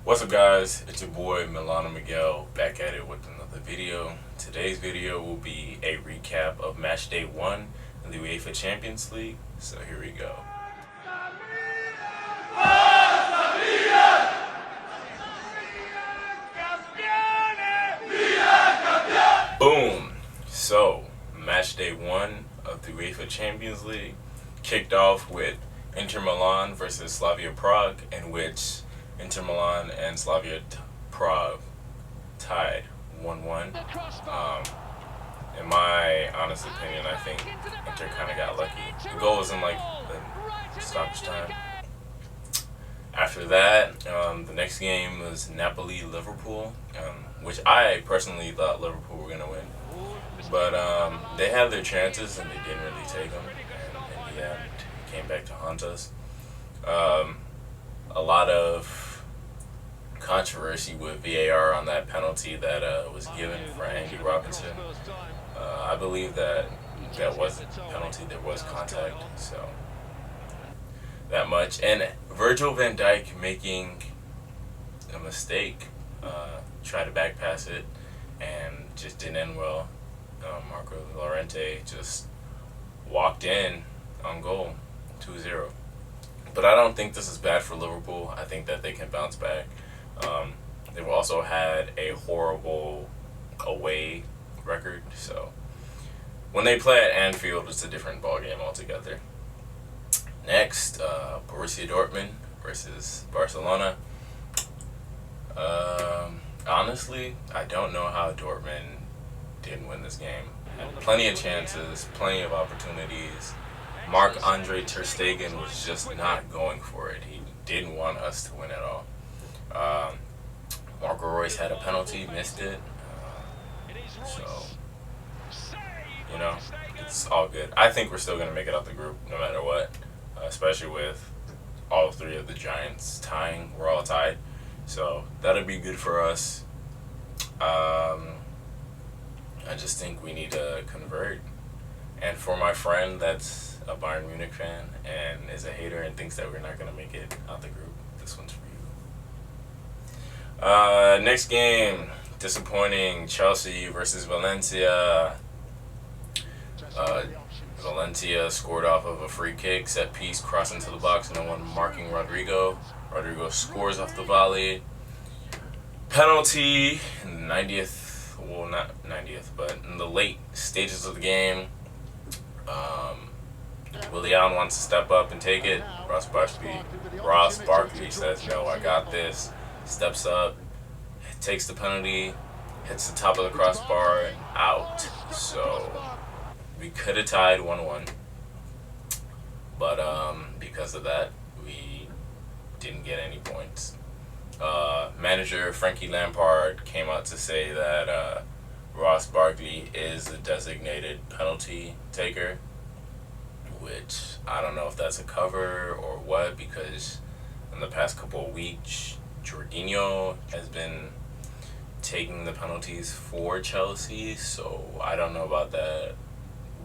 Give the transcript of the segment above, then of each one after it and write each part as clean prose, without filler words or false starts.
What's up, guys? It's your boy Milano Miguel back at it with another video. Today's video will be a recap of match day 1 in the UEFA Champions League. So here we go. Boom! So, match day 1 of the UEFA Champions League kicked off with Inter Milan versus Slavia Prague, in which Inter Milan and Slavia Prague tied 1-1. In my honest opinion, I think Inter kind of got lucky. The goal was in like the stoppage time. After that, the next game was Napoli-Liverpool, which I personally thought Liverpool were going to win. But they had their chances and they didn't really take them. And in the end, it came back to haunt us. A lot of controversy with VAR on that penalty that was given for Andy Robinson. I believe that was a penalty. There was contact, so that much. And Virgil van Dijk making a mistake, tried to back pass it, and just didn't end well. Marco Llorente just walked in on goal, 2-0. But I don't think this is bad for Liverpool. I think that they can bounce back. They've also had a horrible away record, so when they play at Anfield, it's a different ballgame altogether. Next, Borussia Dortmund versus Barcelona. Honestly, I don't know how Dortmund didn't win this game. Had plenty of chances, plenty of opportunities. Marc-Andre Ter Stegen was just not going for it. He didn't want us to win at all. Marco Reus had a penalty, missed it. So, you know, it's all good. I think we're still going to make it out the group no matter what, especially with all three of the Giants tying. We're all tied. So, that'll be good for us. I just think we need to convert. And for my friend that's a Bayern Munich fan and is a hater and thinks that we're not going to make it out the group, this one's for you. Next game, disappointing, Chelsea versus Valencia. Valencia scored off of a free kick, set piece, cross into the box, no one marking Rodrigo. Rodrigo scores off the volley. Penalty in the 90th, well, not 90th, but in the late stages of the game. Willian wants to step up and take it. Ross Barkley says, no, I got this. Steps up, takes the penalty, hits the top of the crossbar, and out. So we could have tied 1-1. But because of that, we didn't get any points. Manager Frankie Lampard came out to say that Ross Barkley is a designated penalty taker, which I don't know if that's a cover or what, because in the past couple of weeks, Jorginho has been taking the penalties for Chelsea, so I don't know about that.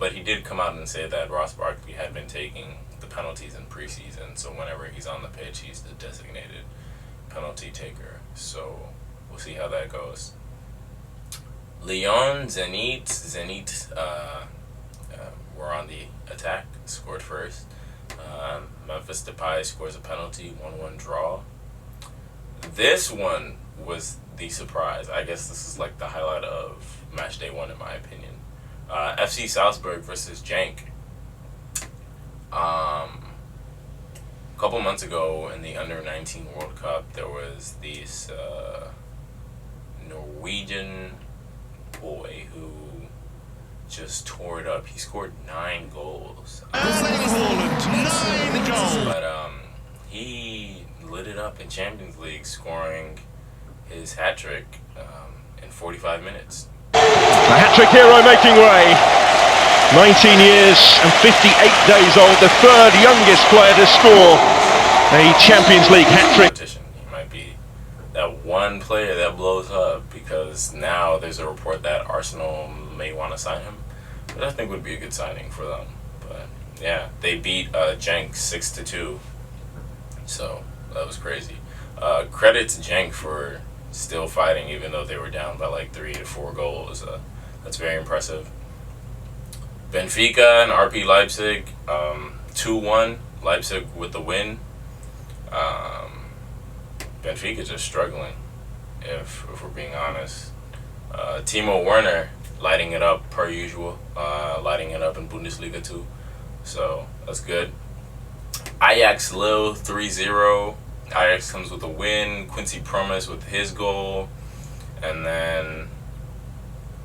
But he did come out and say that Ross Barkley had been taking the penalties in preseason, so whenever he's on the pitch, he's the designated penalty taker. So we'll see how that goes. Lyon, Zenit were on the attack, scored first. Memphis Depay scores a penalty, 1-1 draw. This one was the surprise. I guess this is like the highlight of match day 1 in my opinion. FC Salzburg versus Genk. A couple months ago in the Under-19 World Cup, there was this Norwegian boy who just tore it up. He scored 9 goals. But he lit it up in Champions League, scoring his hat-trick in 45 minutes. The hat-trick hero making way. 19 years and 58 days old, the third youngest player to score a Champions League hat-trick. He might be that one player that blows up, because now there's a report that Arsenal may want to sign him. But I think would be a good signing for them. But yeah, they beat Genk 6-2. So that was crazy. Credit to Genk for still fighting even though they were down by like 3 to 4 goals. That's very impressive. Benfica and RB Leipzig, 2-1. Leipzig with the win. Benfica just struggling, if we're being honest. Timo Werner lighting it up per usual, lighting it up in Bundesliga too. So that's good. Ajax Lille 3-0. Ajax comes with a win. Quincy Promes with his goal. And then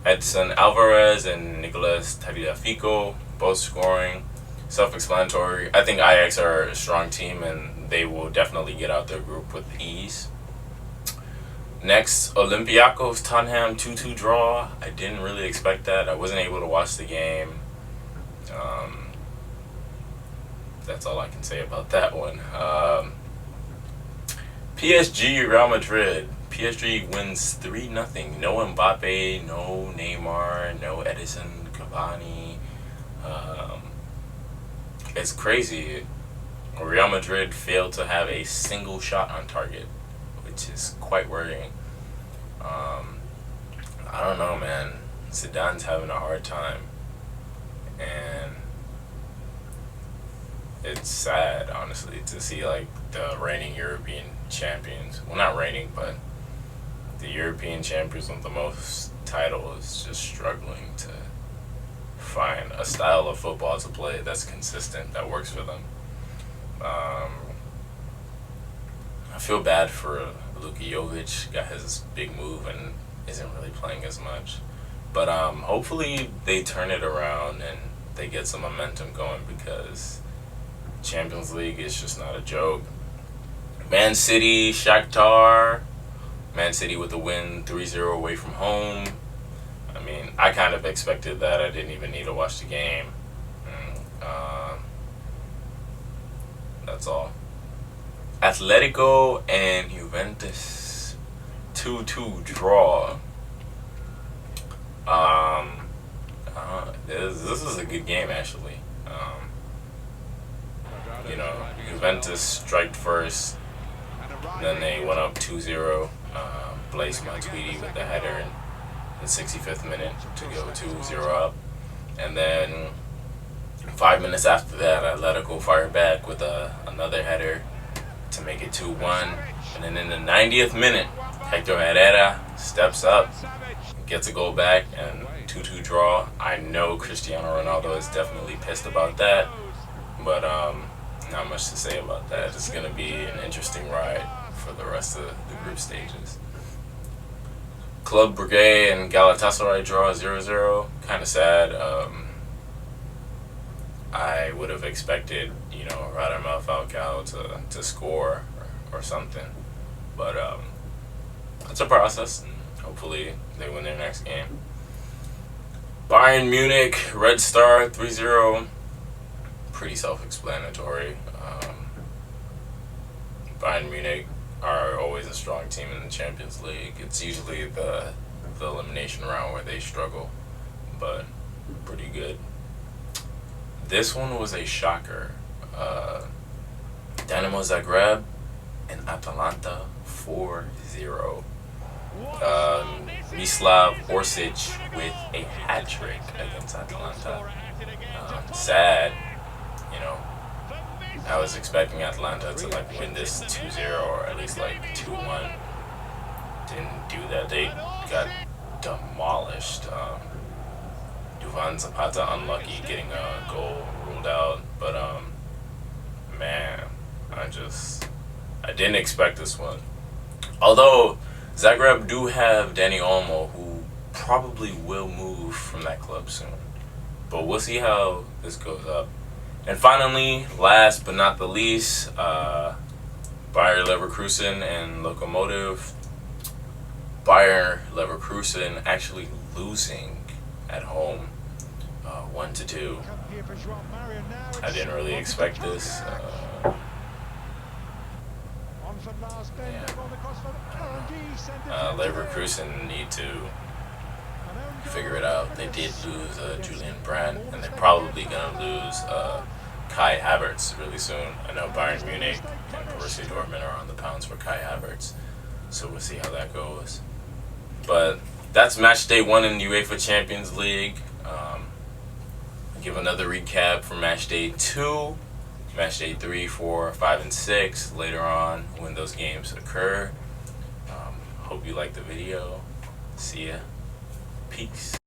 Edson Alvarez and Nicolas Tagliafico both scoring. Self-explanatory. I think Ajax are a strong team and they will definitely get out their group with ease. Next, Olympiacos Tottenham 2-2 draw. I didn't really expect that. I wasn't able to watch the game. That's all I can say about that one. PSG Real Madrid. PSG wins 3-0. No Mbappe, no Neymar, no Edison Cavani. It's crazy. Real Madrid failed to have a single shot on target, which is quite worrying. I don't know, man. Zidane's having a hard time. And it's sad, honestly, to see like the reigning European champions. Well, not reigning, but the European champions with the most titles just struggling to find a style of football to play that's consistent, that works for them. I feel bad for Luka Jovic. Got his big move and isn't really playing as much. But hopefully they turn it around and they get some momentum going, because Champions League is just not a joke. Man City, Shakhtar. Man City with the win, 3-0 away from home. I mean, I kind of expected that. I didn't even need to watch the game. That's all. Atletico and Juventus 2-2 draw. This is a good game, actually. Juventus striked first, then they went up 2-0. Blaise Matuidi with the header in the 65th minute to go 2-0 up. And then 5 minutes after that, Atletico fired back with another header to make it 2-1. And then in the 90th minute, Hector Herrera steps up, gets a goal back, and 2-2 draw. I know Cristiano Ronaldo is definitely pissed about that, but not much to say about that. It's going to be an interesting ride for the rest of the group stages. Club Brugge and Galatasaray draw 0-0. Kind of sad. I would have expected, Radamel Falcao to score or something. But it's a process, and hopefully they win their next game. Bayern Munich, Red Star 3-0. Pretty self-explanatory. Bayern Munich are always a strong team in the Champions League. It's usually the elimination round where they struggle, but pretty good. This one was a shocker. Dinamo Zagreb and Atalanta 4-0. Mislav Orsic with a hat trick against Atalanta. Sad, I was expecting Atalanta to win this 2-0 or at least 2-1. Didn't do that. They got demolished. Duvan Zapata unlucky getting a goal ruled out, but man, I didn't expect this one. Although Zagreb do have Dani Olmo, who probably will move from that club soon, but we'll see how this goes up. And finally, last but not the least, Bayer Leverkusen and Lokomotiv. Bayer Leverkusen actually losing at home, 1-2. I didn't really expect this. Leverkusen need to figure it out. They did lose Julian Brandt, and they're probably going to lose Kai Havertz really soon. I know Bayern Munich and Borussia Dortmund are on the pounds for Kai Havertz. So we'll see how that goes. But that's match day 1 in the UEFA Champions League. I'll give another recap for match day 2, match day 3, 4, 5, and 6 later on when those games occur. Hope you liked the video. See ya. Peace.